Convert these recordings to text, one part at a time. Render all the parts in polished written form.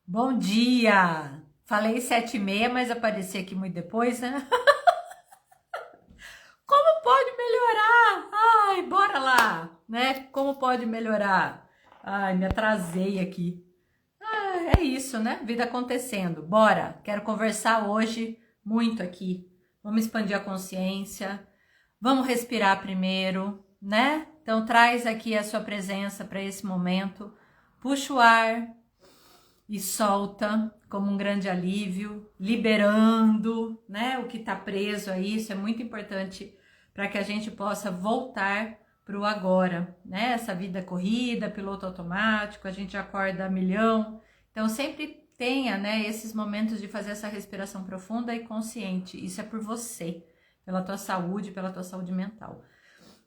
Bom dia! Falei 7h30, mas apareci aqui muito depois, né? Como pode melhorar? Ai, bora lá, né? Como pode melhorar? Ai, me atrasei aqui. É isso, né? Vida acontecendo. Bora! Quero conversar hoje muito aqui. Vamos expandir a consciência. Vamos respirar primeiro, né? Então traz aqui a sua presença para esse momento. Puxa o ar e solta como um grande alívio, liberando, né, o que está preso a isso. É muito importante para que a gente possa voltar para o agora, né? Essa vida corrida, piloto automático, a gente acorda a milhão. Então sempre tenha, né, esses momentos de fazer essa respiração profunda e consciente. Isso é por você, pela tua saúde, pela tua saúde mental.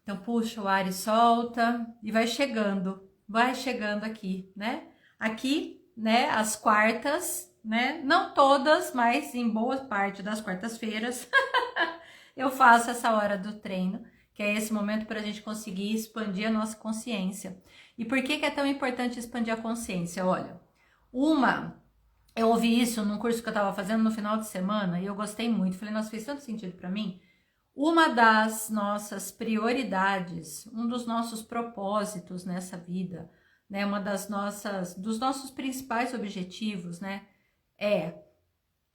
Então puxa o ar e solta e vai chegando aqui, né? Aqui, né, às quartas, né? Não todas, mas em boa parte das quartas-feiras eu faço essa hora do treino, que é esse momento para a gente conseguir expandir a nossa consciência. E por que é tão importante expandir a consciência? Olha, eu ouvi isso num curso que eu estava fazendo no final de semana e eu gostei muito. Falei, nossa, fez tanto sentido para mim. Uma das nossas prioridades, um dos nossos propósitos nessa vida, né, dos nossos principais objetivos, né, é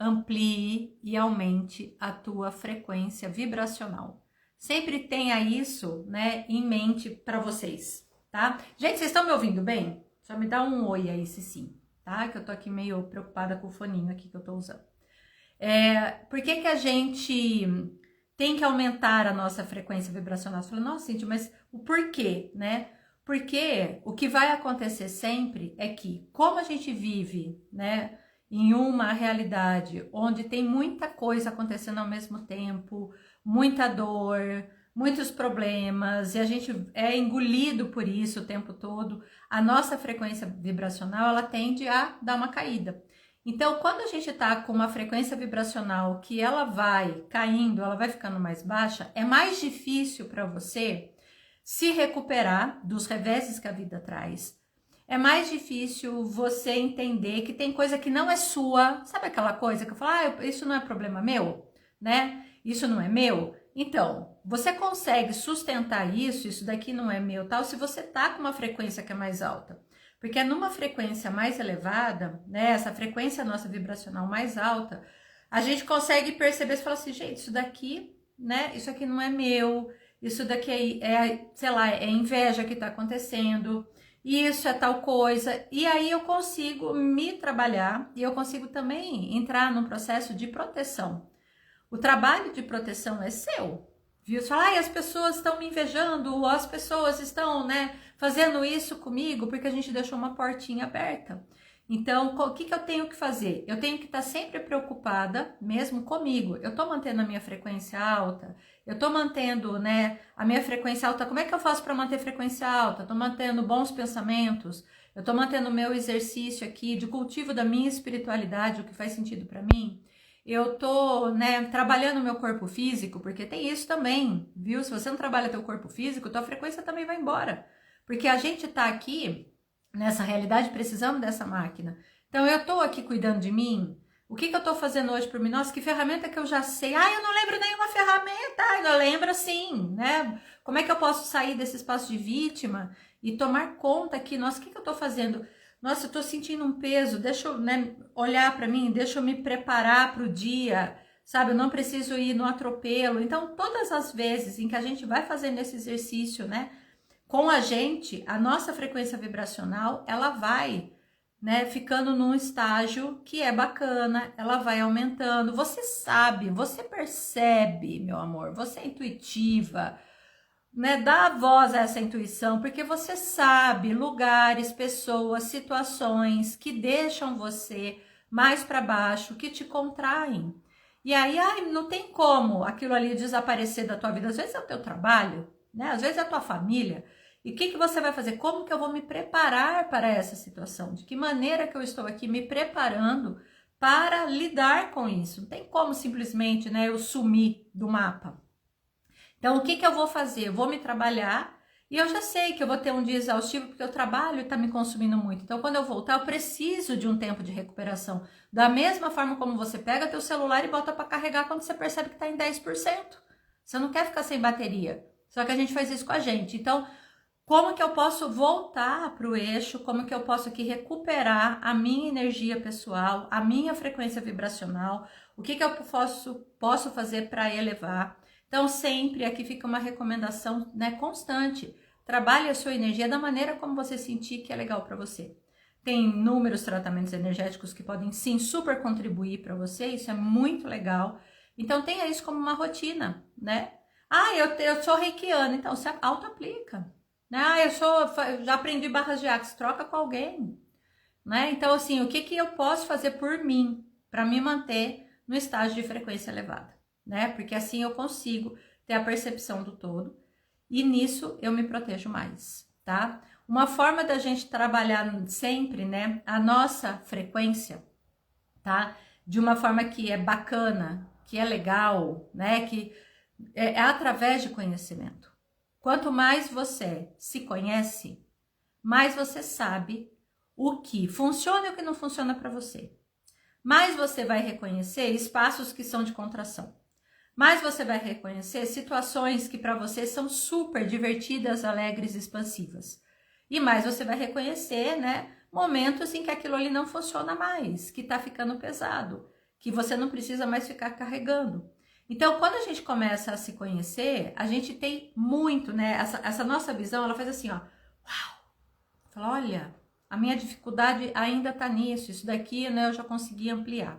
amplie e aumente a tua frequência vibracional. Sempre tenha isso, né, em mente para vocês, tá? Gente, vocês estão me ouvindo bem? Só me dá um oi aí, se sim, tá? Que eu tô aqui meio preocupada com o foninho aqui que eu tô usando. Por que a gente tem que aumentar a nossa frequência vibracional? Você fala, nossa, Cintia, mas o porquê, né? Porque o que vai acontecer sempre é que, como a gente vive, né, em uma realidade onde tem muita coisa acontecendo ao mesmo tempo, muita dor, muitos problemas, e a gente é engolido por isso o tempo todo, a nossa frequência vibracional, ela tende a dar uma caída. Então, quando a gente está com uma frequência vibracional que ela vai caindo, ela vai ficando mais baixa, é mais difícil para você se recuperar dos reveses que a vida traz. É mais difícil você entender que tem coisa que não é sua. Sabe aquela coisa que eu falo, isso não é problema meu, né? Isso não é meu. Então, você consegue sustentar isso daqui não é meu, tal, se você tá com uma frequência que é mais alta. Porque é numa frequência mais elevada, né, essa frequência nossa vibracional mais alta, a gente consegue perceber, você fala assim, gente, isso daqui, né, isso aqui não é meu, isso daqui sei lá, é inveja que tá acontecendo, isso é tal coisa, e aí eu consigo me trabalhar e eu consigo também entrar num processo de proteção. O trabalho de proteção é seu, viu? Você fala, as pessoas estão me invejando, ou as pessoas estão, né, fazendo isso comigo porque a gente deixou uma portinha aberta. Então, o que eu tenho que fazer? Eu tenho que estar sempre preocupada, mesmo comigo. Eu estou mantendo a minha frequência alta, eu estou mantendo, né, a minha frequência alta. Como é que eu faço para manter frequência alta? Estou mantendo bons pensamentos, eu estou mantendo o meu exercício aqui de cultivo da minha espiritualidade, o que faz sentido para mim. Eu tô, né, trabalhando o meu corpo físico, porque tem isso também, viu? Se você não trabalha teu corpo físico, tua frequência também vai embora. Porque a gente tá aqui, nessa realidade, precisando dessa máquina. Então, eu tô aqui cuidando de mim. O que eu tô fazendo hoje por mim? Nossa, que ferramenta que eu já sei. Eu não lembro nenhuma ferramenta. Eu lembro sim, né? Como é que eu posso sair desse espaço de vítima e tomar conta aqui? Nossa, o que eu tô fazendo? Nossa, eu tô sentindo um peso, deixa eu, né, olhar para mim, deixa eu me preparar para o dia, sabe? Eu não preciso ir no atropelo. Então, todas as vezes em que a gente vai fazendo esse exercício, né, com a gente, a nossa frequência vibracional, ela vai, né, ficando num estágio que é bacana, ela vai aumentando. Você sabe, você percebe, meu amor, você é intuitiva, né, dá voz a essa intuição, porque você sabe lugares, pessoas, situações que deixam você mais para baixo, que te contraem. E aí, não tem como aquilo ali desaparecer da tua vida. Às vezes é o teu trabalho, né? Às vezes é a tua família. E o que você vai fazer? Como que eu vou me preparar para essa situação? De que maneira que eu estou aqui me preparando para lidar com isso? Não tem como simplesmente, né, eu sumir do mapa. Então, o que eu vou fazer? Eu vou me trabalhar E eu já sei que eu vou ter um dia exaustivo porque o trabalho está me consumindo muito. Então, quando eu voltar, eu preciso de um tempo de recuperação. Da mesma forma como você pega teu celular e bota para carregar quando você percebe que está em 10%. Você não quer ficar sem bateria. Só que a gente faz isso com a gente. Então, como que eu posso voltar para o eixo? Como que eu posso aqui recuperar a minha energia pessoal, a minha frequência vibracional? O que eu posso fazer para elevar? Então, sempre aqui fica uma recomendação, né, constante. Trabalhe a sua energia da maneira como você sentir que é legal para você. Tem inúmeros tratamentos energéticos que podem sim super contribuir para você, isso é muito legal. Então tenha isso como uma rotina, né? Ah, eu sou reikiana, então você auto-aplica. Né? Ah, já aprendi barras de axis, troca com alguém. Né? Então assim, o que eu posso fazer por mim, para me manter no estágio de frequência elevada? Né? Porque assim eu consigo ter a percepção do todo e nisso eu me protejo mais, tá? Uma forma da gente trabalhar sempre, né, a nossa frequência, tá? De uma forma que é bacana, que é legal, né, que é através de conhecimento. Quanto mais você se conhece, mais você sabe o que funciona e o que não funciona para você. Mais você vai reconhecer espaços que são de contração. Mais você vai reconhecer situações que para você são super divertidas, alegres, expansivas. E mais você vai reconhecer, né, momentos em que aquilo ali não funciona mais, que tá ficando pesado, que você não precisa mais ficar carregando. Então, quando a gente começa a se conhecer, a gente tem muito, né, essa nossa visão, ela faz assim, ó, uau, fala, olha, a minha dificuldade ainda tá nisso, isso daqui, né, eu já consegui ampliar.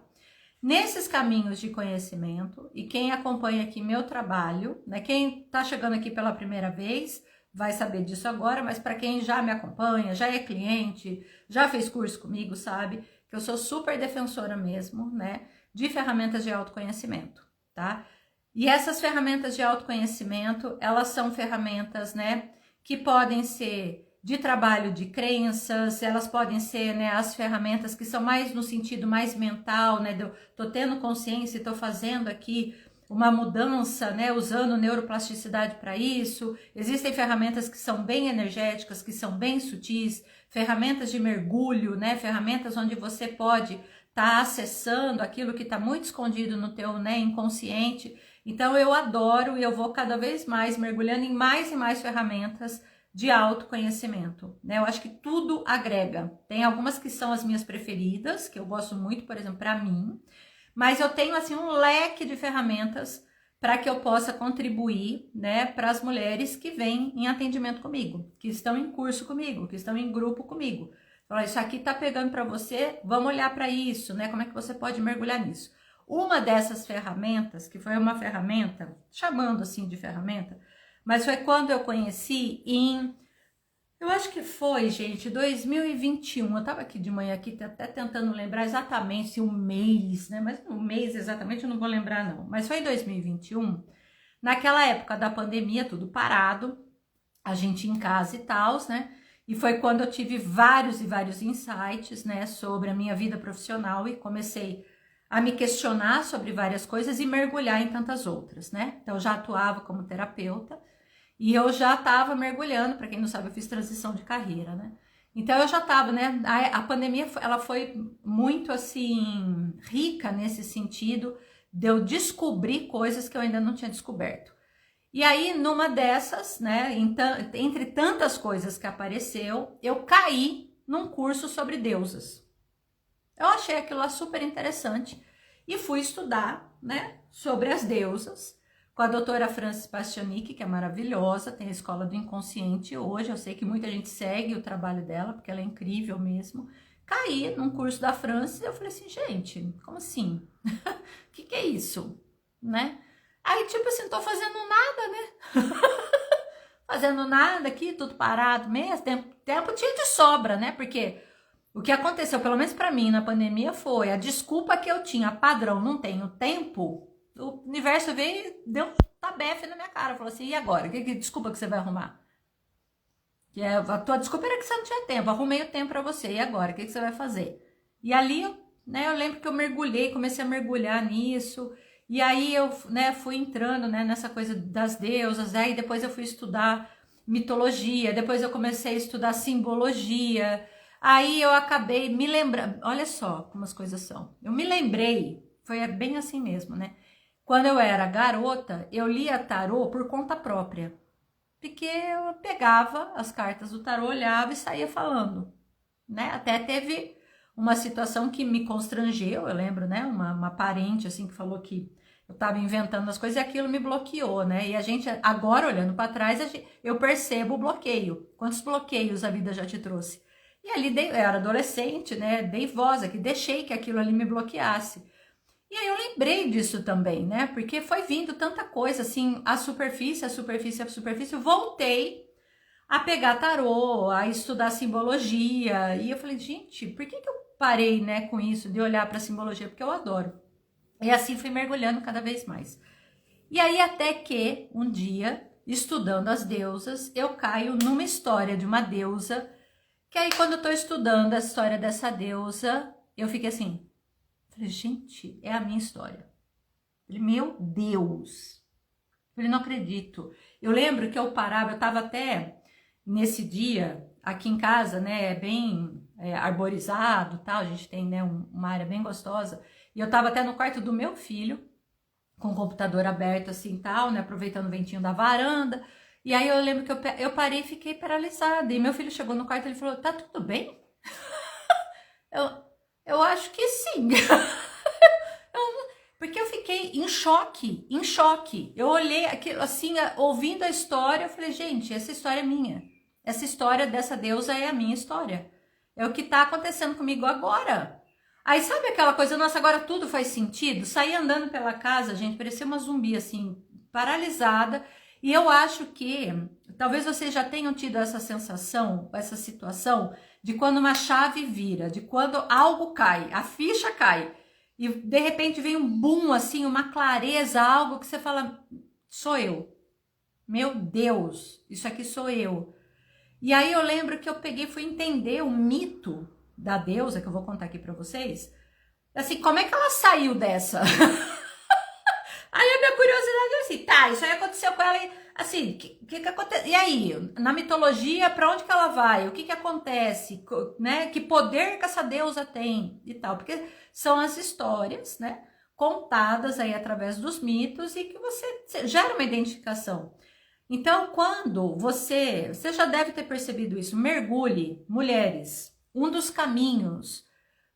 Nesses caminhos de conhecimento, e quem acompanha aqui meu trabalho, né, quem está chegando aqui pela primeira vez, vai saber disso agora, mas para quem já me acompanha, já é cliente, já fez curso comigo, sabe que eu sou super defensora mesmo, né, de ferramentas de autoconhecimento, tá? E essas ferramentas de autoconhecimento, elas são ferramentas, né, que podem ser de trabalho de crenças, elas podem ser, né, as ferramentas que são mais no sentido mais mental, né, tô tendo consciência e tô fazendo aqui uma mudança, né, usando neuroplasticidade para isso. Existem ferramentas que são bem energéticas, que são bem sutis, ferramentas de mergulho, né, ferramentas onde você pode estar acessando aquilo que está muito escondido no teu, né, inconsciente. Então eu adoro e eu vou cada vez mais mergulhando em mais e mais ferramentas de autoconhecimento, né? Eu acho que tudo agrega. Tem algumas que são as minhas preferidas, que eu gosto muito, por exemplo, para mim, mas eu tenho assim um leque de ferramentas para que eu possa contribuir, né, para as mulheres que vêm em atendimento comigo, que estão em curso comigo, que estão em grupo comigo. Fala, isso aqui tá pegando para você, vamos olhar para isso, né? Como é que você pode mergulhar nisso? Uma dessas ferramentas, que foi uma ferramenta, chamando assim de ferramenta, mas foi quando eu conheci eu acho que foi, gente, 2021. Eu tava aqui de manhã aqui até tentando lembrar exatamente o mês, né? Mas o mês exatamente eu não vou lembrar não. Mas foi em 2021, naquela época da pandemia, tudo parado, a gente em casa e tal, né? E foi quando eu tive vários e vários insights, né, sobre a minha vida profissional e comecei a me questionar sobre várias coisas e mergulhar em tantas outras, né? Então eu já atuava como terapeuta e eu já estava mergulhando, para quem não sabe, eu fiz transição de carreira, né? Então eu já estava, né? A pandemia ela foi muito assim rica nesse sentido de eu descobrir coisas que eu ainda não tinha descoberto. E aí, numa dessas, né, entre tantas coisas que apareceu, eu caí num curso sobre deusas. Eu achei aquilo lá super interessante e fui estudar, né, sobre as deusas com a doutora Francis Pastianic, que é maravilhosa, tem a Escola do Inconsciente hoje, eu sei que muita gente segue o trabalho dela, porque ela é incrível mesmo. Caí num curso da Francis e eu falei assim, gente, como assim? O que é isso? Né? Aí, tipo assim, não tô fazendo nada, né? Fazendo nada aqui, tudo parado mesmo, tempo tinha de sobra, né? Porque o que aconteceu, pelo menos pra mim, na pandemia, foi a desculpa que eu tinha, padrão, não tenho tempo. O universo veio e deu um tabefe na minha cara. Falou assim, e agora? Que desculpa que você vai arrumar? A tua desculpa era que você não tinha tempo. Arrumei o tempo pra você. E agora? O que você vai fazer? E ali, né, eu lembro que eu mergulhei, comecei a mergulhar nisso. E aí eu, né, fui entrando, né, nessa coisa das deusas. Aí depois eu fui estudar mitologia, depois eu comecei a estudar simbologia, aí eu acabei me lembrando, olha só como as coisas são, eu me lembrei, foi bem assim mesmo, né? Quando eu era garota, eu lia tarô por conta própria, porque eu pegava as cartas do tarô, olhava e saía falando, né? Até teve uma situação que me constrangeu, eu lembro, né? Uma parente, assim, que falou que eu tava inventando as coisas e aquilo me bloqueou, né? E a gente, agora olhando para trás, eu percebo o bloqueio. Quantos bloqueios a vida já te trouxe? E ali, eu era adolescente, né? Dei voz aqui, deixei que aquilo ali me bloqueasse. E aí eu lembrei disso também, né? Porque foi vindo tanta coisa, assim, a superfície, eu voltei a pegar tarô, a estudar simbologia. E eu falei, gente, por que eu parei, né, com isso, de olhar para simbologia? Porque eu adoro. E assim fui mergulhando cada vez mais. E aí até que um dia, estudando as deusas, eu caio numa história de uma deusa, que aí quando eu tô estudando a história dessa deusa, eu fiquei assim, falei, gente, é a minha história. Falei, meu Deus. Falei, não acredito. Eu lembro que eu parava, eu tava até nesse dia, aqui em casa, né, bem arborizado, tal, a gente tem, né, uma área bem gostosa, e eu tava até no quarto do meu filho, com o computador aberto assim, tal, né, aproveitando o ventinho da varanda, e aí eu lembro que eu parei e fiquei paralisada, e meu filho chegou no quarto e ele falou, tá tudo bem? eu acho que sim. Porque eu fiquei em choque, em choque. Eu olhei aquilo assim, ouvindo a história, eu falei, gente, essa história é minha. Essa história dessa deusa é a minha história. É o que tá acontecendo comigo agora. Aí sabe aquela coisa, nossa, agora tudo faz sentido? Saí andando pela casa, gente, parecia uma zumbi assim, paralisada. E eu acho que talvez vocês já tenham tido essa sensação, essa situação de quando uma chave vira, de quando algo cai, a ficha cai. E de repente vem um boom, assim, uma clareza, algo que você fala, sou eu. Meu Deus, isso aqui sou eu. E aí eu lembro que eu peguei e fui entender o mito da deusa, que eu vou contar aqui pra vocês. Assim, como é que ela saiu dessa? Aí a minha curiosidade é assim, tá, isso aí aconteceu com ela, assim, o que acontece? E aí, na mitologia, pra onde que ela vai? O que acontece? Né? Que poder que essa deusa tem e tal, porque são as histórias, né, contadas aí através dos mitos e que você gera uma identificação. Então, quando você já deve ter percebido isso, mergulhe, mulheres, um dos caminhos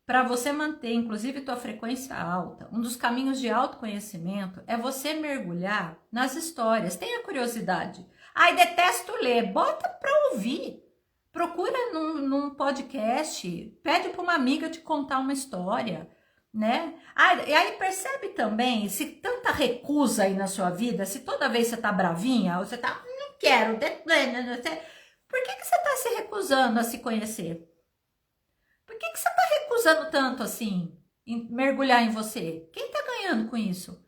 para você manter, inclusive, tua frequência alta, um dos caminhos de autoconhecimento é você mergulhar nas histórias. Tenha curiosidade. Ai, detesto ler. Bota para ouvir. Procura num podcast. Pede para uma amiga te contar uma história, né? E aí percebe também, se tanta recusa aí na sua vida, se toda vez você tá bravinha, ou você tá, não quero, por que você tá se recusando a se conhecer? Por que você tá recusando tanto assim em mergulhar em você? Quem tá ganhando com isso?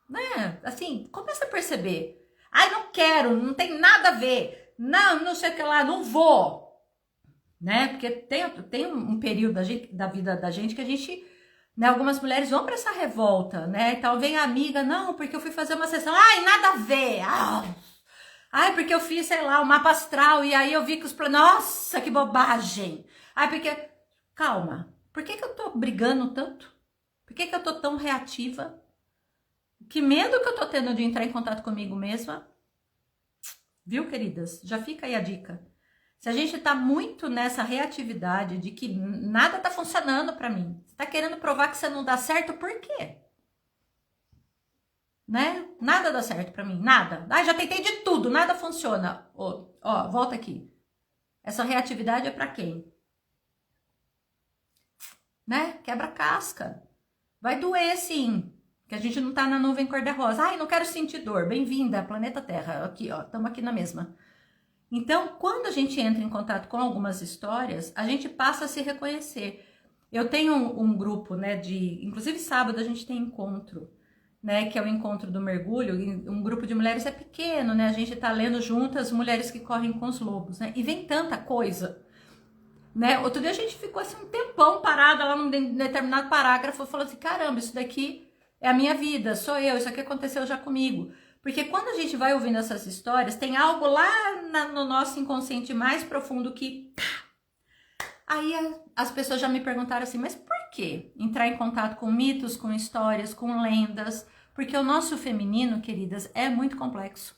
Né? Assim, começa a perceber. Ai, não quero, não tem nada a ver. Não sei o que lá, não vou. Né? Porque tem um período da vida da gente que a gente, né, algumas mulheres vão para essa revolta, né? Então vem a amiga, não, porque eu fui fazer uma sessão. Ai, nada a ver. Ai, porque eu fiz, sei lá, o mapa astral e aí eu vi que os planos... Nossa, que bobagem! Ai, porque... Calma. Por que eu tô brigando tanto? Por que eu tô tão reativa? Que medo que eu tô tendo de entrar em contato comigo mesma? Viu, queridas? Já fica aí a dica. Se a gente tá muito nessa reatividade de que nada tá funcionando pra mim, você tá querendo provar que você não dá certo, por quê? Né? Nada dá certo pra mim, nada. Já tentei de tudo, nada funciona. Ó, volta aqui. Essa reatividade é pra quem? Né? Quebra casca. Vai doer, sim. Que a gente não tá na nuvem cor-de-rosa. Ai, não quero sentir dor. Bem-vinda, planeta Terra. Aqui, ó, estamos aqui na mesma. Então, quando a gente entra em contato com algumas histórias, a gente passa a se reconhecer. Eu tenho um grupo, né, inclusive sábado a gente tem encontro, né, que é o encontro do mergulho, um grupo de mulheres é pequeno, né, a gente tá lendo juntas Mulheres que Correm com os Lobos, né, e vem tanta coisa, né, outro dia a gente ficou assim um tempão parada lá num determinado parágrafo, falando assim, caramba, isso daqui é a minha vida, sou eu, isso aqui aconteceu já comigo, Porque quando a gente vai ouvindo essas histórias, tem algo lá no nosso inconsciente mais profundo que... Aí as pessoas já me perguntaram assim, mas por que entrar em contato com mitos, com histórias, com lendas? Porque o nosso feminino, queridas, é muito complexo.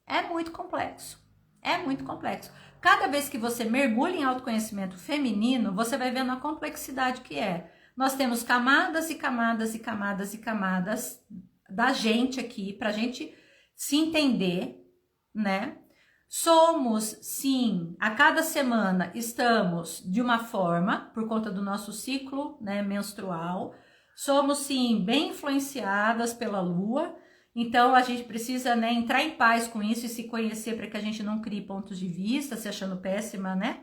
É muito complexo. É muito complexo. Cada vez que você mergulha em autoconhecimento feminino, você vai vendo a complexidade que é. Nós temos camadas e camadas e camadas e camadas da gente aqui, pra gente se entender, né? Somos, sim, a cada semana estamos de uma forma, por conta do nosso ciclo, né, menstrual. Somos, sim, bem influenciadas pela lua. Então, a gente precisa, né, entrar em paz com isso e se conhecer para que a gente não crie pontos de vista, se achando péssima, né,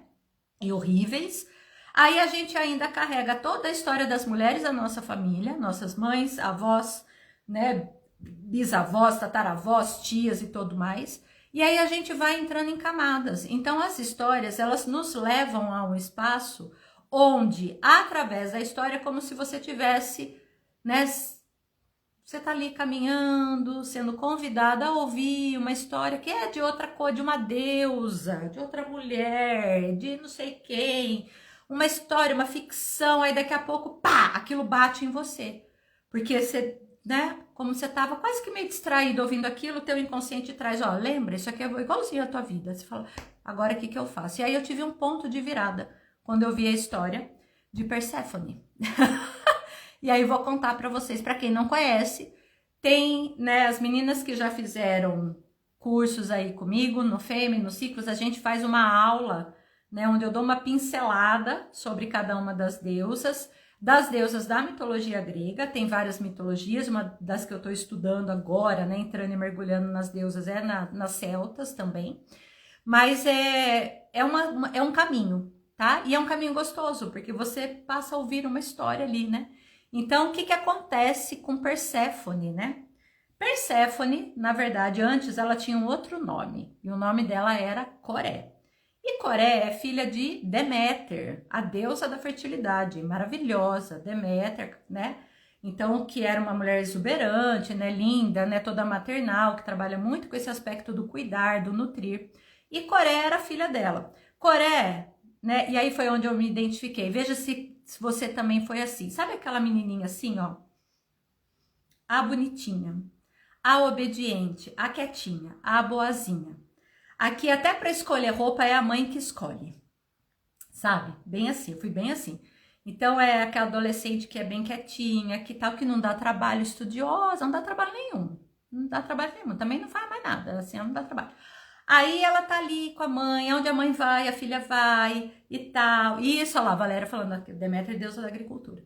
e horríveis. Aí a gente ainda carrega toda a história das mulheres da nossa família, nossas mães, avós, né, bisavós, tataravós, tias e tudo mais. E aí a gente vai entrando em camadas. Então as histórias, elas nos levam a um espaço onde, através da história, é como se você tivesse, né, você tá ali caminhando, sendo convidada a ouvir uma história que é de outra cor, de uma deusa, de outra mulher, de não sei quem, uma história, uma ficção, aí daqui a pouco, pá, aquilo bate em você. Porque você, né, como você tava quase que meio distraído ouvindo aquilo, o teu inconsciente traz, ó, lembra, isso aqui é igualzinho a tua vida. Você fala, agora o que eu faço? E aí eu tive um ponto de virada, quando eu vi a história de Perséfone. E aí eu vou contar para vocês, para quem não conhece, tem, né, as meninas que já fizeram cursos aí comigo, no Fêmea, nos ciclos, a gente faz uma aula, né, onde eu dou uma pincelada sobre cada uma das deusas da mitologia grega. Tem várias mitologias, uma das que eu estou estudando agora, né, entrando e mergulhando nas deusas, é nas celtas também. Mas é um caminho, tá? E é um caminho gostoso, porque você passa a ouvir uma história ali, né? Então, o que acontece com Perséfone, né? Perséfone, na verdade, antes ela tinha um outro nome, e o nome dela era Coré. E Coré é filha de Deméter, a deusa da fertilidade, maravilhosa, Deméter, né? Então, que era uma mulher exuberante, né, linda, né, toda maternal, que trabalha muito com esse aspecto do cuidar, do nutrir. E Coré era filha dela. Coré, né, e aí foi onde eu me identifiquei. Veja se você também foi assim. Sabe aquela menininha assim, ó? A bonitinha, a obediente, a quietinha, a boazinha. Aqui até para escolher roupa é a mãe que escolhe. Sabe? Bem assim, eu fui bem assim. Então é aquela adolescente que é bem quietinha, que tal, que não dá trabalho, estudiosa, não dá trabalho nenhum. Não dá trabalho nenhum, também não faz mais nada, assim, não dá trabalho. Aí ela tá ali com a mãe, onde a mãe vai, a filha vai e tal. Isso, olha lá, a Valéria falando, Deméter é deusa da agricultura.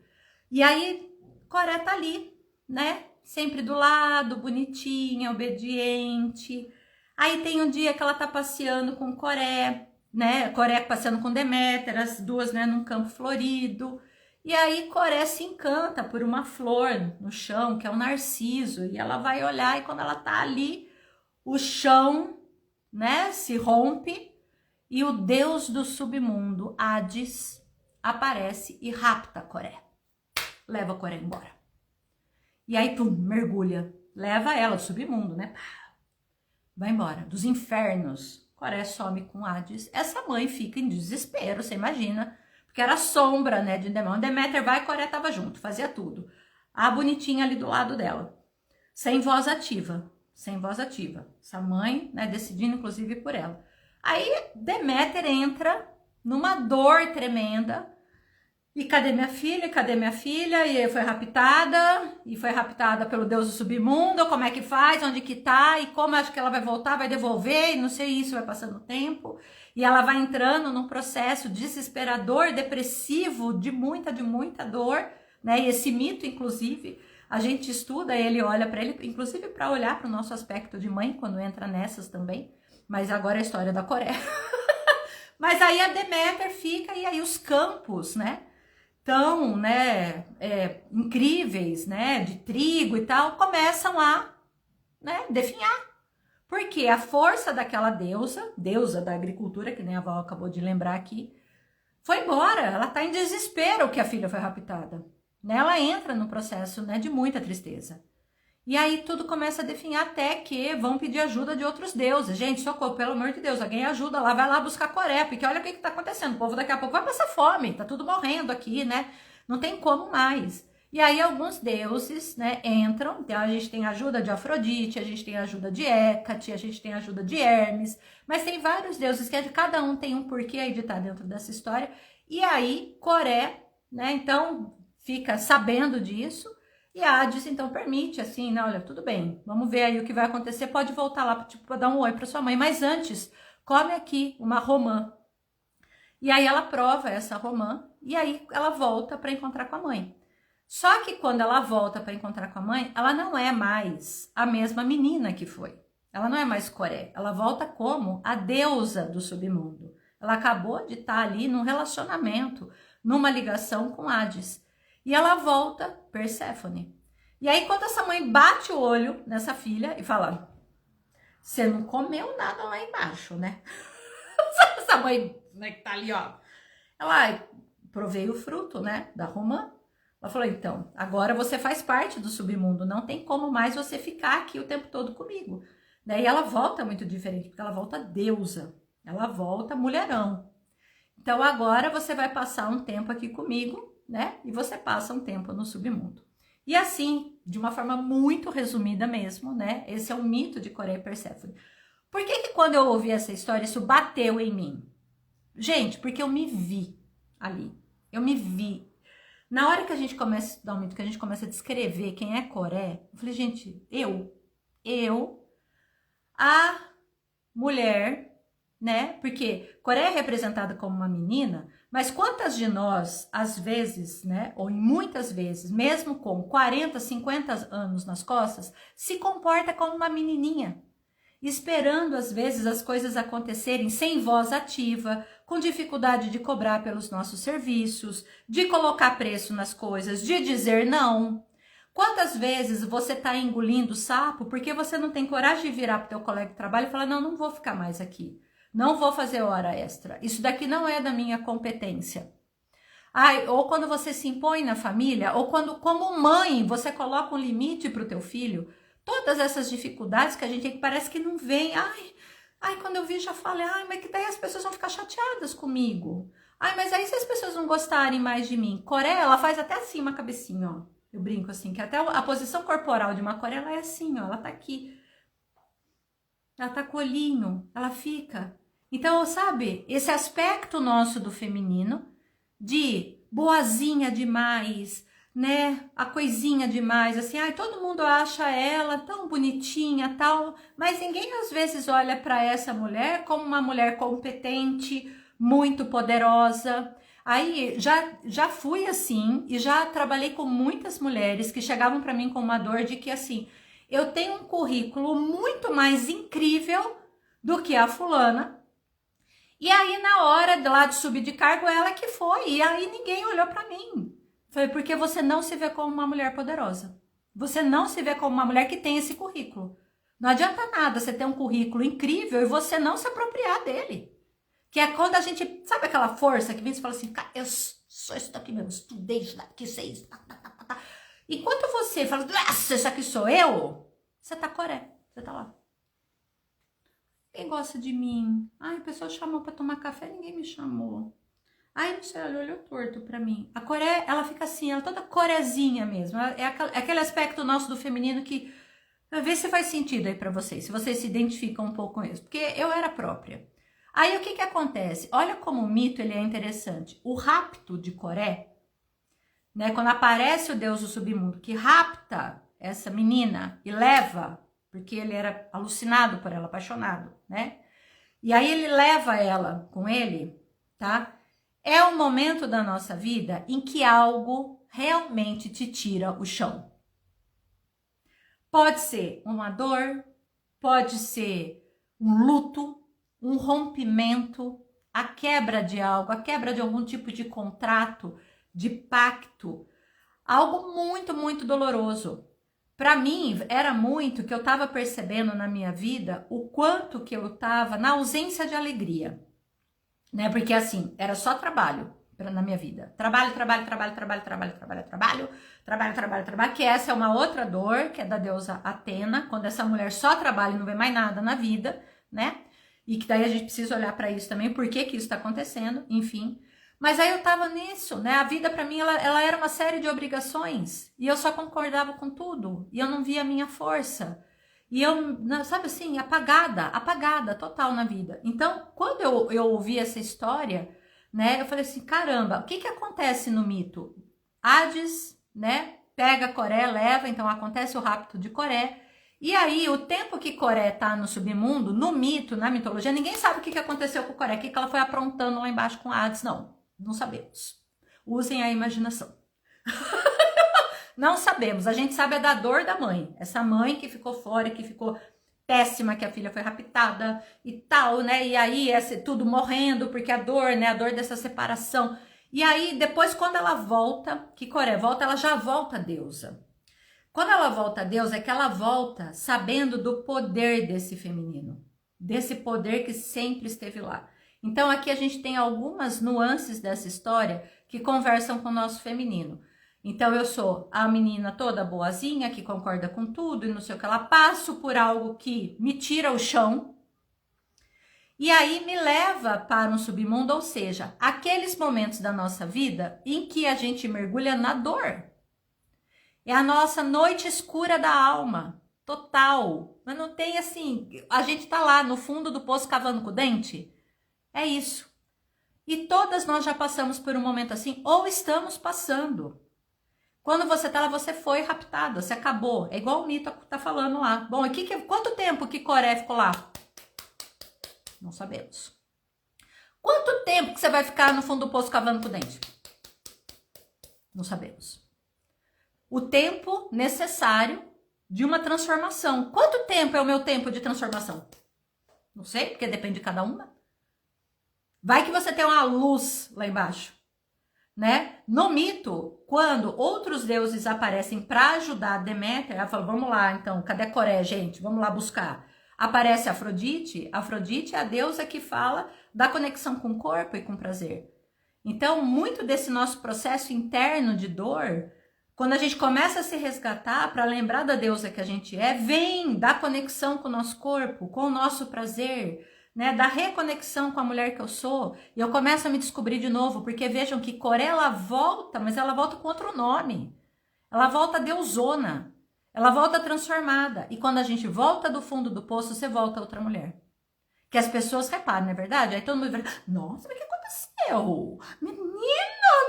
E aí, Coré tá ali, né? Sempre do lado, bonitinha, obediente. Aí tem um dia que ela tá passeando com Coré, né? Coré passeando com Deméter, as duas, né, num campo florido. E aí Coré se encanta por uma flor no chão, que é um narciso. E ela vai olhar e quando ela tá ali, o chão, né, se rompe e o deus do submundo, Hades, aparece e rapta Coré. Leva Coré embora. E aí, pum, mergulha. Leva ela, o submundo, né? Vai embora. Dos infernos. Coré some com Hades. Essa mãe fica em desespero, você imagina. Porque era sombra, né, de Deméter. Deméter vai e Coré tava junto, fazia tudo. A bonitinha ali do lado dela. Sem voz ativa. Sem voz ativa. Essa mãe, né, decidindo inclusive por ela. Aí Deméter entra numa dor tremenda. E cadê minha filha? Cadê minha filha? E foi raptada pelo deus do submundo. Como é que faz? Onde que tá? E como acho que ela vai voltar? Vai devolver? E não sei, isso vai passando o tempo. E ela vai entrando num processo desesperador, depressivo, de muita dor, né? E esse mito, inclusive, a gente estuda ele, olha para ele, inclusive para olhar para o nosso aspecto de mãe, quando entra nessas também. Mas agora é a história da Coré. Mas aí a Deméter fica, e aí os campos, né? Tão, né, incríveis, né, de trigo e tal, começam a, né, definhar. Porque a força daquela deusa da agricultura, que nem a Val acabou de lembrar aqui, foi embora. Ela tá em desespero que a filha foi raptada. Né? Ela entra no processo, né, de muita tristeza. E aí tudo começa a definhar até que vão pedir ajuda de outros deuses. Gente, socorro, pelo amor de Deus, alguém ajuda lá, vai lá buscar Coré, porque olha o que está acontecendo. O povo daqui a pouco vai passar fome, tá tudo morrendo aqui, né? Não tem como mais. E aí alguns deuses, né, entram. Então a gente tem a ajuda de Afrodite, a gente tem a ajuda de Hécate, a gente tem a ajuda de Hermes, mas tem vários deuses que cada um tem um porquê aí de estar dentro dessa história. E aí Coré, né, então fica sabendo disso. E a Hades, então, permite, assim, né, olha, tudo bem, vamos ver aí o que vai acontecer, pode voltar lá, tipo, pra dar um oi pra sua mãe, mas antes, come aqui uma romã. E aí ela prova essa romã, e aí ela volta para encontrar com a mãe. Só que quando ela volta para encontrar com a mãe, ela não é mais a mesma menina que foi. Ela não é mais Coré, ela volta como a deusa do submundo. Ela acabou de estar ali num relacionamento, numa ligação com Hades. E ela volta Perséfone. E aí, quando essa mãe bate o olho nessa filha e fala: você não comeu nada lá embaixo, né? Essa mãe, né, que tá ali, ó. Ela provei o fruto, né, da romã. Ela falou: então, agora você faz parte do submundo, não tem como mais você ficar aqui o tempo todo comigo. Daí ela volta muito diferente, porque ela volta deusa, ela volta mulherão. Então, agora você vai passar um tempo aqui comigo, né? E você passa um tempo no submundo. E assim, de uma forma muito resumida mesmo, né? Esse é o mito de Coré e Perséfone. Por que quando eu ouvi essa história, isso bateu em mim? Gente, porque eu me vi ali. Eu me vi. Na hora que a gente começa a estudar o mito, que a gente começa a descrever quem é Coré, eu falei, gente, a mulher, né? Porque Coré é representada como uma menina, mas quantas de nós, às vezes, né, ou em muitas vezes, mesmo com 40, 50 anos nas costas, se comporta como uma menininha, esperando às vezes as coisas acontecerem sem voz ativa, com dificuldade de cobrar pelos nossos serviços, de colocar preço nas coisas, de dizer não. Quantas vezes você está engolindo sapo porque você não tem coragem de virar para o teu colega de trabalho e falar: não vou ficar mais aqui. Não vou fazer hora extra. Isso daqui não é da minha competência. Ai, ou quando você se impõe na família, ou quando, como mãe, você coloca um limite para o teu filho. Todas essas dificuldades que a gente tem que parece que não vem. Ai, quando eu vi já falei, mas que daí as pessoas vão ficar chateadas comigo. Mas aí se as pessoas não gostarem mais de mim. Coré, ela faz até assim uma cabecinha, ó. Eu brinco assim, que até a posição corporal de uma Coré, ela é assim, ó. Ela tá aqui. Ela tá com o olhinho, ela fica. Então, sabe, esse aspecto nosso do feminino, de boazinha demais, né, a coisinha demais, assim, todo mundo acha ela tão bonitinha, tal, mas ninguém às vezes olha para essa mulher como uma mulher competente, muito poderosa. Aí já fui assim e já trabalhei com muitas mulheres que chegavam para mim com uma dor de que assim, eu tenho um currículo muito mais incrível do que a fulana. E aí, na hora de lá de subir de cargo, ela que foi. E aí ninguém olhou para mim. Foi porque você não se vê como uma mulher poderosa. Você não se vê como uma mulher que tem esse currículo. Não adianta nada você ter um currículo incrível e você não se apropriar dele. Que é quando a gente, sabe aquela força que vem e fala assim, eu sou isso daqui mesmo, estudei isso daqui, sei isso. Enquanto você fala, nossa, isso aqui sou eu, você tá Coré, você tá lá. Quem gosta de mim? A pessoa chamou para tomar café, ninguém me chamou. Não sei, ela olhou torto para mim. A Coré, ela fica assim, ela toda corezinha mesmo. É aquele aspecto nosso do feminino que, vê se faz sentido aí para vocês, se vocês se identificam um pouco com isso. Porque eu era própria. Aí o que acontece? Olha como o mito ele é interessante. O rapto de Coré, né, quando aparece o deus do submundo que rapta essa menina e leva, porque ele era alucinado por ela, apaixonado, né? E aí ele leva ela com ele, tá? É um momento da nossa vida em que algo realmente te tira o chão. Pode ser uma dor, pode ser um luto, um rompimento, a quebra de algo, a quebra de algum tipo de contrato, de pacto, algo muito, muito doloroso. Para mim, era muito que eu estava percebendo na minha vida o quanto que eu estava na ausência de alegria, né? Porque assim, era só trabalho na minha vida. Trabalho, que essa é uma outra dor, que é da deusa Atena, quando essa mulher só trabalha e não vê mais nada na vida, né? E que daí a gente precisa olhar para isso também, por que que isso está acontecendo, enfim. Mas aí eu tava nisso, né? A vida para mim, ela era uma série de obrigações, e eu só concordava com tudo, e eu não via a minha força. E eu, sabe assim, apagada total na vida. Então, quando eu ouvi essa história, né, eu falei assim, caramba, o que que acontece no mito? Hades, né, pega Coré, leva, então acontece o rapto de Coré, e aí o tempo que Coré tá no submundo, no mito, na mitologia, ninguém sabe o que que aconteceu com Coré, o que que ela foi aprontando lá embaixo com Hades, não sabemos. Usem a imaginação. Não sabemos, a gente sabe é da dor da mãe, essa mãe que ficou fora, que ficou péssima, que a filha foi raptada e tal, né, e aí tudo morrendo, porque a dor, né, a dor dessa separação, e aí depois quando ela volta, que Coré volta, ela já volta deusa. Quando ela volta a deusa, é que ela volta sabendo do poder desse feminino, desse poder que sempre esteve lá. Então aqui a gente tem algumas nuances dessa história que conversam com o nosso feminino. Então eu sou a menina toda boazinha, que concorda com tudo e não sei o que, ela passo por algo que me tira o chão e aí me leva para um submundo, ou seja, aqueles momentos da nossa vida em que a gente mergulha na dor. É a nossa noite escura da alma, total. Mas não tem assim, a gente tá lá no fundo do poço cavando com o dente. É isso. E todas nós já passamos por um momento assim, ou estamos passando. Quando você tá lá, você foi raptada, você acabou. É igual o mito tá falando lá. Bom, quanto tempo que Coré ficou lá? Não sabemos. Quanto tempo que você vai ficar no fundo do poço cavando com o dente? Não sabemos. O tempo necessário de uma transformação. Quanto tempo é o meu tempo de transformação? Não sei, porque depende de cada uma. Vai que você tem uma luz lá embaixo, né? No mito, quando outros deuses aparecem para ajudar Deméter, ela fala, vamos lá, então, cadê Coré, gente? Vamos lá buscar. Aparece Afrodite. Afrodite é a deusa que fala da conexão com o corpo e com o prazer. Então, muito desse nosso processo interno de dor, quando a gente começa a se resgatar para lembrar da deusa que a gente é, vem da conexão com o nosso corpo, com o nosso prazer, né, da reconexão com a mulher que eu sou, e eu começo a me descobrir de novo, porque vejam que Coré, ela volta, mas ela volta com outro nome, ela volta deusona, ela volta transformada, e quando a gente volta do fundo do poço, você volta outra mulher, que as pessoas reparam, não é verdade? Aí todo mundo vai, nossa, mas o que aconteceu? Menina,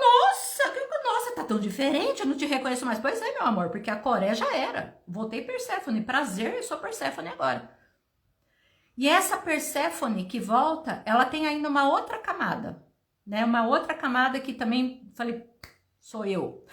nossa, tá tão diferente, eu não te reconheço mais. Pois é, meu amor, porque a Coré já era, voltei Perséfone, prazer, eu sou Perséfone agora. E essa Perséfone que volta, ela tem ainda uma outra camada, né? Uma outra camada que também, falei, sou eu.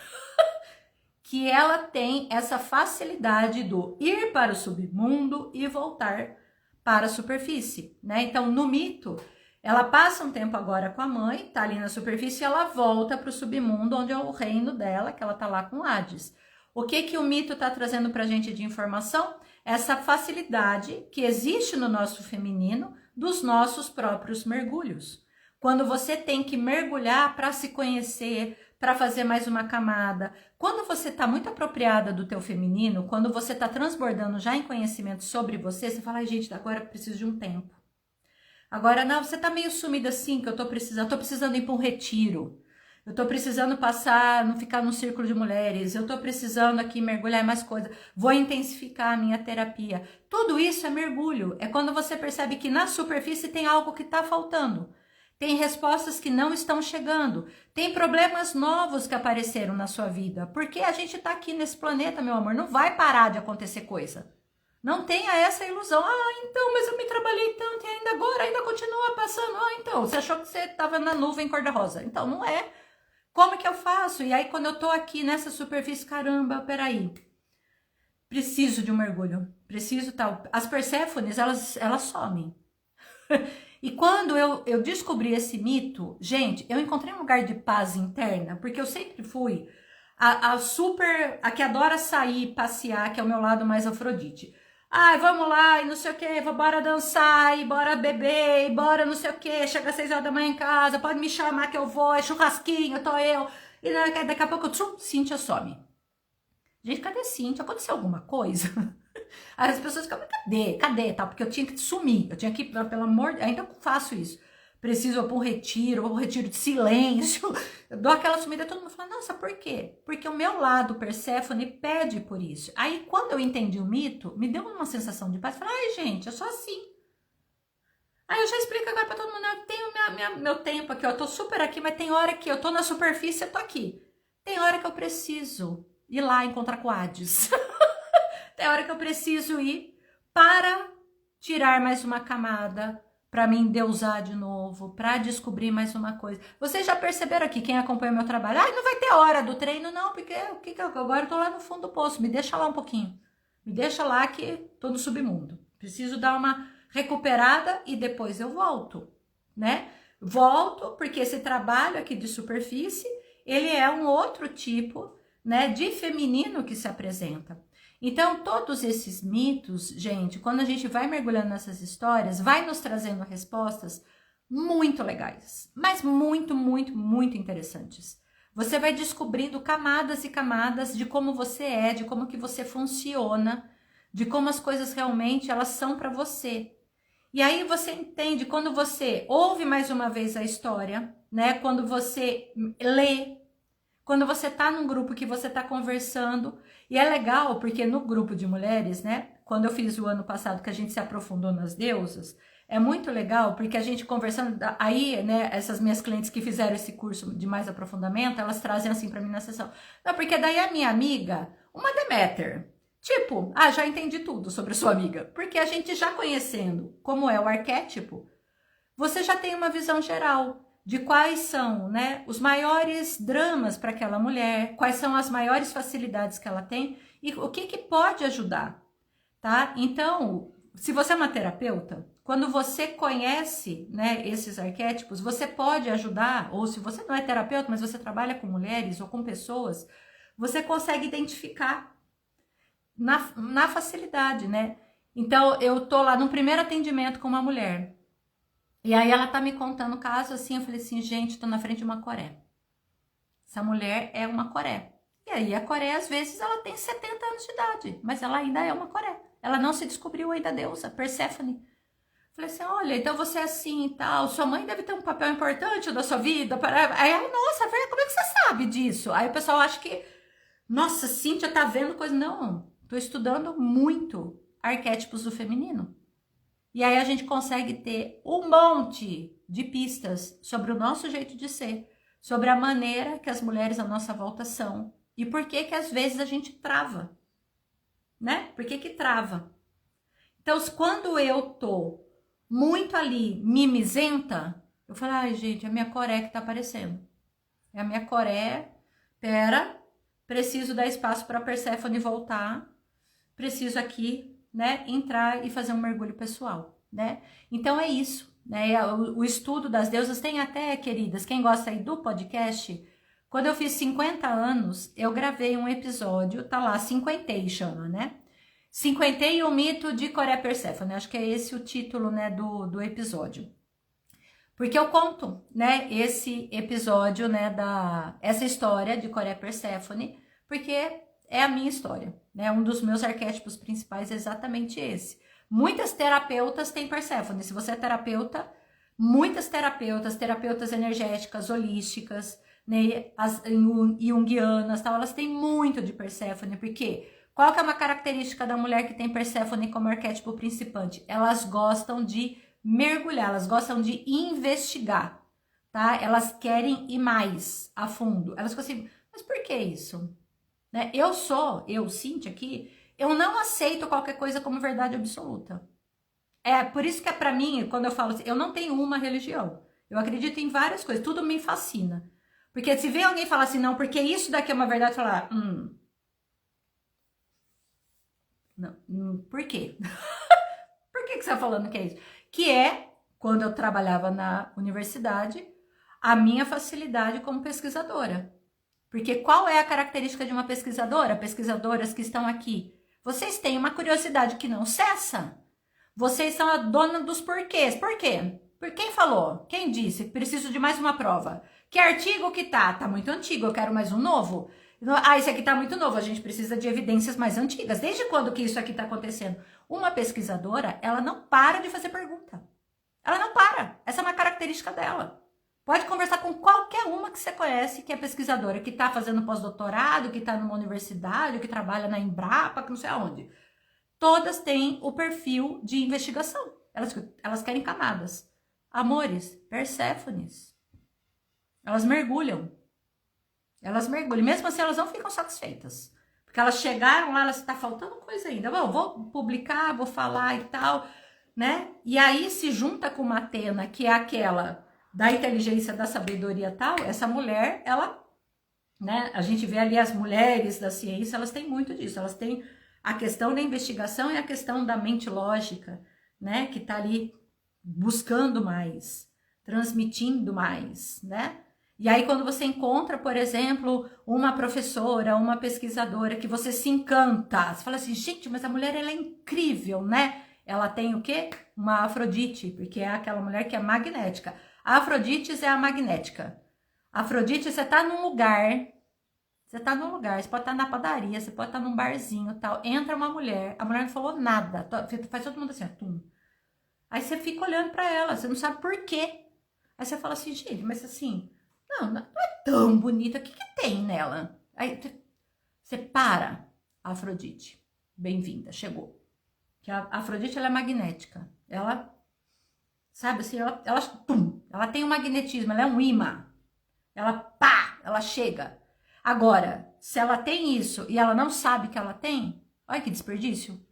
Que ela tem essa facilidade do ir para o submundo e voltar para a superfície, né? Então, no mito, ela passa um tempo agora com a mãe, tá ali na superfície, e ela volta para o submundo, onde é o reino dela, que ela tá lá com Hades. O que que o mito tá trazendo pra gente de informação? Essa facilidade que existe no nosso feminino dos nossos próprios mergulhos. Quando você tem que mergulhar para se conhecer, para fazer mais uma camada. Quando você está muito apropriada do teu feminino, quando você está transbordando já em conhecimento sobre você, você fala, ai, gente, agora eu preciso de um tempo. Agora, não, você tá meio sumida assim, que eu tô precisando ir para um retiro. Eu tô precisando passar, não ficar num círculo de mulheres, eu tô precisando aqui mergulhar em mais coisas, vou intensificar a minha terapia. Tudo isso é mergulho, é quando você percebe que na superfície tem algo que tá faltando. Tem respostas que não estão chegando, tem problemas novos que apareceram na sua vida, porque a gente tá aqui nesse planeta, meu amor, não vai parar de acontecer coisa. Não tenha essa ilusão, então, mas eu me trabalhei tanto e ainda agora, ainda continua passando, então, você achou que você tava na nuvem cor-de-rosa, então não é. Como que eu faço? E aí, quando eu tô aqui nessa superfície, caramba, peraí. Preciso de um mergulho. Preciso tal. As Perséfones, elas somem. E quando eu descobri esse mito, gente, eu encontrei um lugar de paz interna, porque eu sempre fui a que adora sair, passear, que é o meu lado mais Afrodite. Ai, vamos lá, e não sei o que, bora dançar, e bora beber, e bora não sei o que, chega às 6 horas da manhã em casa, pode me chamar que eu vou, é churrasquinho, tô eu. E daqui a pouco, Cíntia some. Gente, cadê Cíntia? Aconteceu alguma coisa? Aí as pessoas ficam, cadê? Cadê? Tal, porque eu tinha que sumir, eu tinha que, pelo amor, ainda faço isso. Preciso para um retiro de silêncio. Eu dou aquela sumida, todo mundo fala, nossa, por quê? Porque o meu lado, Perséfone, pede por isso. Aí, quando eu entendi o mito, me deu uma sensação de paz. Falei, ai, gente, eu sou assim. Aí eu já explico agora para todo mundo, eu tenho meu tempo aqui, eu tô super aqui, mas tem hora que eu tô na superfície, eu tô aqui. Tem hora que eu preciso ir lá encontrar com Hades. Tem hora que eu preciso ir para tirar mais uma camada, para me endeusar de novo, para descobrir mais uma coisa. Vocês já perceberam aqui, quem acompanha o meu trabalho, não vai ter hora do treino, não, porque agora eu tô lá no fundo do poço, me deixa lá um pouquinho. Me deixa lá que tô no submundo. Preciso dar uma recuperada e depois eu volto, né? Volto porque esse trabalho aqui de superfície, ele é um outro tipo, né, de feminino que se apresenta. Então, todos esses mitos, gente, quando a gente vai mergulhando nessas histórias, vai nos trazendo respostas muito legais, mas muito, muito, muito interessantes. Você vai descobrindo camadas e camadas de como você é, de como que você funciona, de como as coisas realmente elas são para você. E aí você entende quando você ouve mais uma vez a história, né? Quando você lê, quando você tá num grupo que você tá conversando, e é legal porque no grupo de mulheres, né, quando eu fiz o ano passado que a gente se aprofundou nas deusas, é muito legal porque a gente conversando, aí, né, essas minhas clientes que fizeram esse curso de mais aprofundamento, elas trazem assim pra mim na sessão. Não, porque daí a minha amiga, uma Deméter, tipo, já entendi tudo sobre a sua amiga, porque a gente já conhecendo como é o arquétipo, você já tem uma visão geral de quais são, né, os maiores dramas para aquela mulher, quais são as maiores facilidades que ela tem e o que pode ajudar, tá? Então, se você é uma terapeuta, quando você conhece, né, esses arquétipos, você pode ajudar, ou se você não é terapeuta, mas você trabalha com mulheres ou com pessoas, você consegue identificar na facilidade, né? Então, eu tô lá no primeiro atendimento com uma mulher, e aí ela tá me contando o caso assim, eu falei assim, gente, tô na frente de uma Coré. Essa mulher é uma Coré. E aí a Coré, às vezes, ela tem 70 anos de idade, mas ela ainda é uma Coré. Ela não se descobriu ainda deusa, Perséfone. Falei assim, olha, então você é assim e tal, sua mãe deve ter um papel importante na sua vida. Aí ela, nossa, como é que você sabe disso? Aí o pessoal acha que, nossa, Cíntia tá vendo coisa. Não, tô estudando muito arquétipos do feminino. E aí a gente consegue ter um monte de pistas sobre o nosso jeito de ser, sobre a maneira que as mulheres à nossa volta são e por que que às vezes a gente trava, né? Por que que trava? Então, quando eu tô muito ali mimizenta, eu falo, ai gente, é a minha Coré que tá aparecendo. É a minha Coré, pera, preciso dar espaço para Perséfone voltar, preciso aqui, né, entrar e fazer um mergulho pessoal, né? Então é isso, né? O estudo das deusas tem até, queridas, quem gosta aí do podcast, quando eu fiz 50 anos, eu gravei um episódio, tá lá, 50 chama, né? 50 o mito de Coré Perséfone, acho que é esse o título, né, do episódio. Porque eu conto, né, esse episódio, né, essa história de Coré Perséfone, porque é a minha história, né? Um dos meus arquétipos principais é exatamente esse. Muitas terapeutas têm Perséfone. Se você é terapeuta, muitas terapeutas energéticas, holísticas, né, as junguianas, tal, elas têm muito de Perséfone, porque qual que é uma característica da mulher que tem Perséfone como arquétipo principante? Elas gostam de mergulhar, elas gostam de investigar, tá? Elas querem ir mais a fundo. Elas ficam assim, mas por que isso? Né? Eu, Cíntia, aqui, eu não aceito qualquer coisa como verdade absoluta. É por isso que é para mim, quando eu falo assim, eu não tenho uma religião. Eu acredito em várias coisas, tudo me fascina. Porque se vê alguém falar assim, não, porque isso daqui é uma verdade, falar, não, por quê? Por que você está falando que é isso? Que é, quando eu trabalhava na universidade, a minha facilidade como pesquisadora. Porque qual é a característica de uma pesquisadora? Pesquisadoras que estão aqui Vocês têm uma curiosidade que não cessa. Vocês são a dona dos porquês. Por quê? Por quem falou? Quem disse? Preciso de mais uma prova. Que artigo que tá? Tá muito antigo, eu quero mais um novo. Ah, esse aqui tá muito novo, a gente precisa de evidências mais antigas. Desde quando que isso aqui tá acontecendo? Uma pesquisadora, ela não para de fazer pergunta. Ela não para. Essa é uma característica dela. Pode conversar com qualquer uma que você conhece que é pesquisadora, que tá fazendo pós-doutorado, que tá numa universidade, que trabalha na Embrapa, que não sei aonde. Todas têm o perfil de investigação. Elas querem camadas. Amores, Perséfones. Elas mergulham. Elas mergulham. Mesmo assim, elas não ficam satisfeitas. Porque elas chegaram lá, elas está faltando coisa ainda. Bom, vou publicar, vou falar e tal, né? E aí se junta com uma Atena, que é aquela da inteligência, da sabedoria e tal. Essa mulher, ela, né? A gente vê ali as mulheres da ciência, elas têm muito disso. Elas têm a questão da investigação e a questão da mente lógica, né? Que tá ali buscando mais, transmitindo mais, né? E aí quando você encontra, por exemplo, uma professora, uma pesquisadora que você se encanta, você fala assim, gente, mas a mulher ela é incrível, né? Ela tem o quê? Uma Afrodite, porque é aquela mulher que é magnética. A Afrodite é a magnética. A Afrodite, você tá num lugar, você pode estar na padaria, você pode estar num barzinho e tal, entra uma mulher, a mulher não falou nada, faz todo mundo assim, tum. Aí você fica olhando pra ela, você não sabe por quê. Aí você fala assim, gente, mas assim, não é tão bonita, o que tem nela? Aí você para, Afrodite, bem-vinda, chegou. Que a Afrodite, ela é magnética, ela, sabe assim, ela tem um magnetismo, ela é um imã, ela chega. Agora, se ela tem isso e ela não sabe que ela tem, olha que desperdício.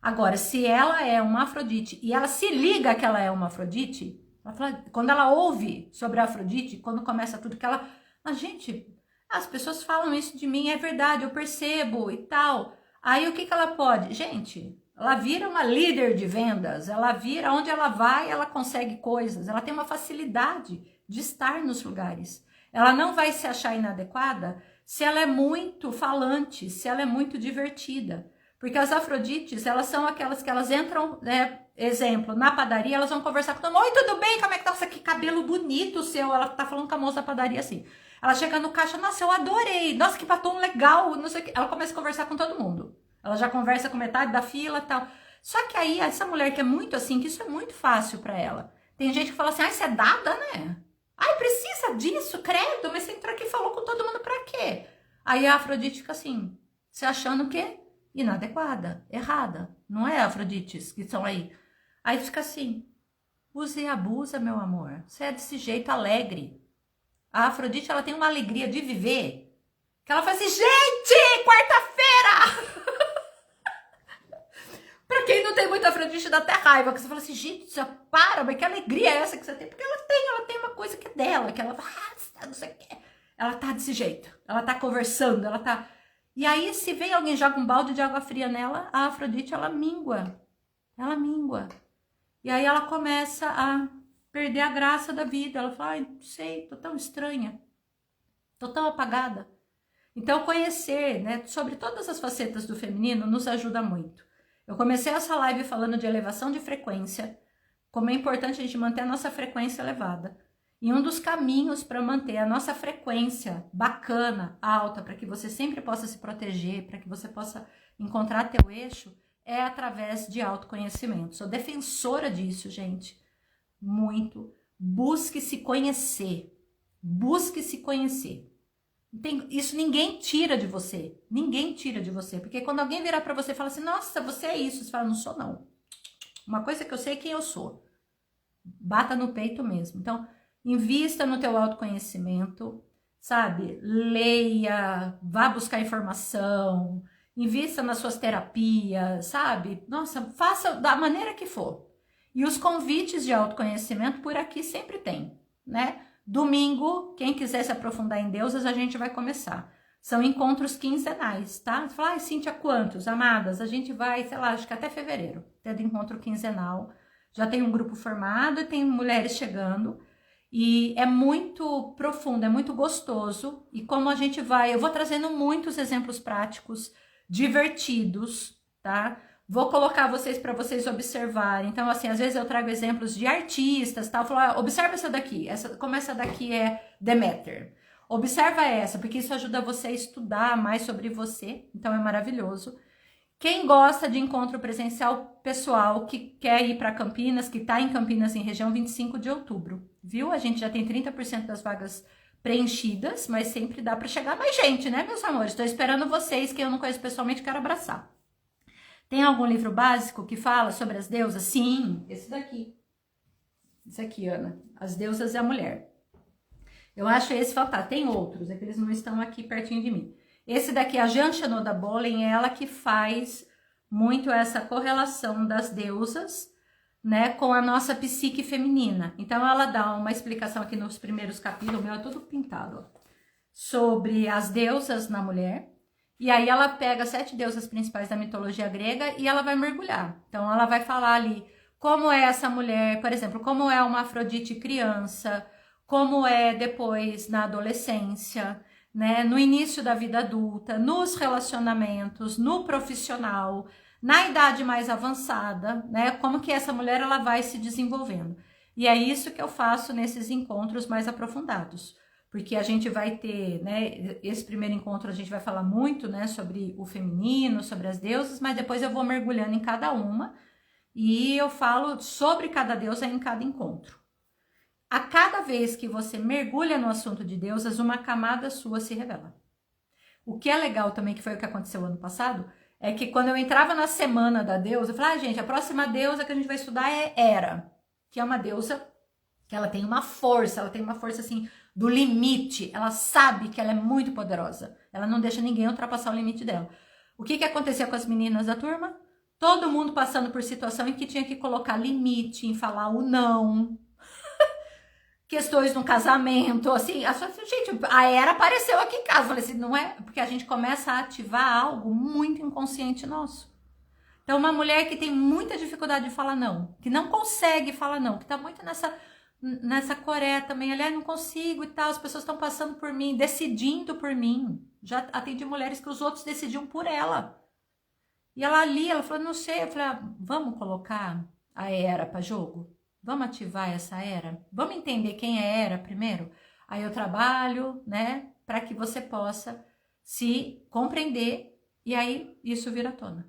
Agora, se ela é uma Afrodite e ela se liga que ela é uma Afrodite, ela fala, quando ela ouve sobre a Afrodite, quando começa tudo que ela... Mas, gente, as pessoas falam isso de mim, é verdade, eu percebo e tal. Aí, o que ela pode? Gente, ela vira uma líder de vendas, ela vira, onde ela vai, ela consegue coisas, ela tem uma facilidade de estar nos lugares. Ela não vai se achar inadequada se ela é muito falante, se ela é muito divertida. Porque as Afrodites, elas são aquelas que elas entram, né, exemplo, na padaria, elas vão conversar com todo mundo. Oi, tudo bem? Como é que tá? Nossa, que cabelo bonito seu. Ela tá falando com a moça da padaria assim. Ela chega no caixa, nossa, eu adorei. Nossa, que batom legal, não sei o que. Ela começa a conversar com todo mundo. Ela já conversa com metade da fila e tal. Só que aí, essa mulher que é muito assim, que isso é muito fácil pra ela. Tem gente que fala assim, ai, você é dada, né? Ai, precisa disso, credo, mas você entrou aqui e falou com todo mundo pra quê? Aí a Afrodite fica assim, se achando o quê? Inadequada, errada. Não é Afrodites que estão aí. Aí fica assim, usa e abusa, meu amor. Você é desse jeito alegre. A Afrodite, ela tem uma alegria de viver, que ela fala assim, gente, quarta-feira! Pra quem não tem muita Afrodite, dá até raiva, que você fala assim, gente, você para, mas que alegria é essa que você tem? Porque ela tem uma coisa que é dela, que ela fala, não sei o que. Ela tá desse jeito, ela tá conversando, ela tá... E aí, se vem alguém joga um balde de água fria nela, a Afrodite, ela mingua. Ela mingua. E aí ela começa a perder a graça da vida. Ela fala, ai, não sei, tô tão estranha. Tô tão apagada. Então, conhecer, né, sobre todas as facetas do feminino nos ajuda muito. Eu comecei essa live falando de elevação de frequência, como é importante a gente manter a nossa frequência elevada. E um dos caminhos para manter a nossa frequência bacana, alta, para que você sempre possa se proteger, para que você possa encontrar teu eixo, é através de autoconhecimento. Sou defensora disso, gente. Muito. Busque se conhecer. Busque se conhecer. Isso ninguém tira de você. Ninguém tira de você. Porque quando alguém virar para você e falar assim, nossa, você é isso. Você fala, não sou não. Uma coisa que eu sei é quem eu sou. Bata no peito mesmo. Então, invista no teu autoconhecimento, sabe? Leia, vá buscar informação, invista nas suas terapias, sabe? Nossa, faça da maneira que for. E os convites de autoconhecimento por aqui sempre tem, né? Domingo, quem quiser se aprofundar em deusas, a gente vai começar. São encontros quinzenais, tá? Você fala, ai, Cíntia, quantos? Amadas, a gente vai, sei lá, acho que até fevereiro, tendo encontro quinzenal. Já tem um grupo formado e tem mulheres chegando. E é muito profundo, é muito gostoso. E como a gente vai... Eu vou trazendo muitos exemplos práticos divertidos, tá? Vou colocar vocês para vocês observarem. Então, assim, às vezes eu trago exemplos de artistas, tal. Falo, observa essa daqui. Como essa daqui é Deméter. Observa essa, porque isso ajuda você a estudar mais sobre você. Então, é maravilhoso. Quem gosta de encontro presencial pessoal, que quer ir para Campinas, que está em Campinas, em região 25 de outubro, viu? A gente já tem 30% das vagas preenchidas, mas sempre dá para chegar mais gente, né, meus amores? Estou esperando vocês, que eu não conheço pessoalmente, quero abraçar. Tem algum livro básico que fala sobre as deusas? Sim, esse daqui. Esse aqui, Ana. As Deusas e a Mulher. Eu acho esse fantástico. Tem outros, é que eles não estão aqui pertinho de mim. Esse daqui, a Jean Shanoda Bollen, é ela que faz muito essa correlação das deusas, né, com a nossa psique feminina. Então, ela dá uma explicação aqui nos primeiros capítulos, meu é tudo pintado, ó, sobre as deusas na mulher. E aí ela pega 7 deusas principais da mitologia grega e ela vai mergulhar. Então, ela vai falar ali como é essa mulher, por exemplo, como é uma Afrodite criança, como é depois na adolescência, né, no início da vida adulta, nos relacionamentos, no profissional, na idade mais avançada, né, como que essa mulher ela vai se desenvolvendo. E é isso que eu faço nesses encontros mais aprofundados, porque a gente vai ter, né, esse primeiro encontro a gente vai falar muito, né, sobre o feminino, sobre as deusas, mas depois eu vou mergulhando em cada uma e eu falo sobre cada deusa em cada encontro. A cada vez que você mergulha no assunto de deusas, uma camada sua se revela. O que é legal também, que foi o que aconteceu ano passado, é que quando eu entrava na semana da deusa, eu falava, gente, a próxima deusa que a gente vai estudar é Hera, que é uma deusa que ela tem uma força assim, do limite, ela sabe que ela é muito poderosa, ela não deixa ninguém ultrapassar o limite dela. O que acontecia com as meninas da turma? Todo mundo passando por situação em que tinha que colocar limite, em falar o não, questões no casamento, assim, gente, a Hera apareceu aqui em casa, eu falei assim, não é, porque a gente começa a ativar algo muito inconsciente nosso. Então, uma mulher que tem muita dificuldade de falar não, que não consegue falar não, que tá muito nessa Coreia também, aliás, não consigo e tal, as pessoas estão passando por mim, decidindo por mim. Já atendi mulheres que os outros decidiam por ela. E ela ali, ela falou, não sei, eu falei, vamos colocar a Hera para jogo? Vamos ativar essa Hera? Vamos entender quem é Hera primeiro? Aí eu trabalho, né, para que você possa se compreender e aí isso vira à tona.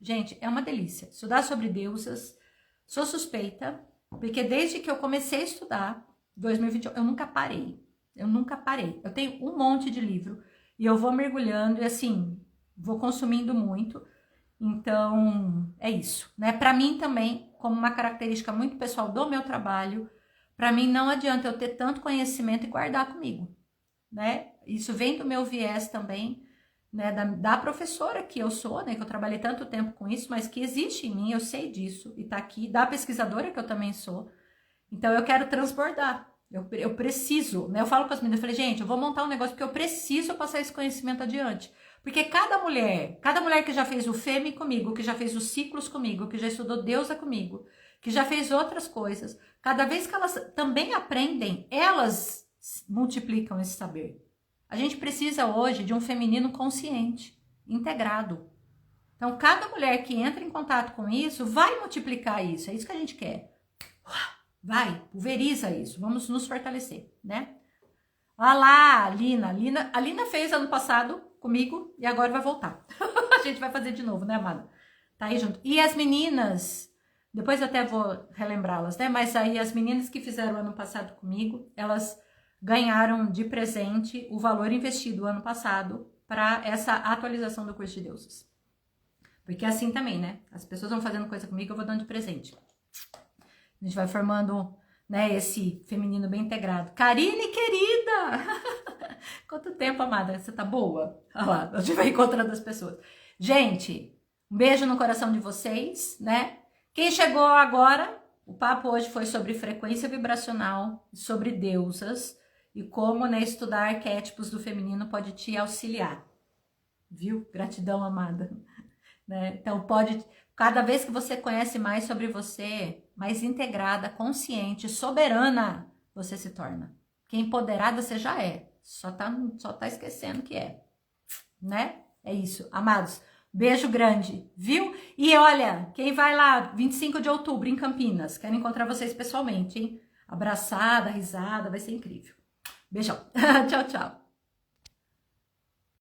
Gente, é uma delícia. Estudar sobre deusas, sou suspeita, porque desde que eu comecei a estudar, 2021, eu nunca parei. Eu tenho um monte de livro e eu vou mergulhando e assim, vou consumindo muito. Então, é isso, né? Para mim também, como uma característica muito pessoal do meu trabalho, para mim não adianta eu ter tanto conhecimento e guardar comigo, né? Isso vem do meu viés também, né? Da professora que eu sou, né? Que eu trabalhei tanto tempo com isso, mas que existe em mim, eu sei disso e tá aqui. Da pesquisadora que eu também sou. Então, eu quero transbordar. Eu preciso, né? Eu falo com as meninas, eu falei, gente, eu vou montar um negócio porque eu preciso passar esse conhecimento adiante. Porque cada mulher que já fez o Femme comigo, que já fez os ciclos comigo, que já estudou deusa comigo, que já fez outras coisas, cada vez que elas também aprendem, elas multiplicam esse saber. A gente precisa hoje de um feminino consciente, integrado. Então, cada mulher que entra em contato com isso, vai multiplicar isso, é isso que a gente quer. Vai, pulveriza isso, vamos nos fortalecer, né? Olha lá, a Lina fez ano passado comigo e agora vai voltar. A gente vai fazer de novo, né, amada? Tá aí junto. E as meninas, depois eu até vou relembrá-las, né? Mas aí as meninas que fizeram ano passado comigo, elas ganharam de presente o valor investido ano passado para essa atualização do curso de deusas. Porque é assim também, né? As pessoas vão fazendo coisa comigo, eu vou dando de presente. A gente vai formando, né, esse feminino bem integrado. Karine, querida! Quanto tempo, amada? Você tá boa? Olha lá, a gente vai encontrando as pessoas. Gente, um beijo no coração de vocês, né? Quem chegou agora, o papo hoje foi sobre frequência vibracional, sobre deusas e como, né, estudar arquétipos do feminino pode te auxiliar. Viu? Gratidão, amada. Né? Então, cada vez que você conhece mais sobre você, mais integrada, consciente, soberana, você se torna. Que empoderada você já é. Só tá esquecendo que é. Né? É isso, amados. Beijo grande, viu? E olha, quem vai lá 25 de outubro em Campinas, quero encontrar vocês pessoalmente, hein? Abraçada, risada, vai ser incrível. Beijão. Tchau, tchau.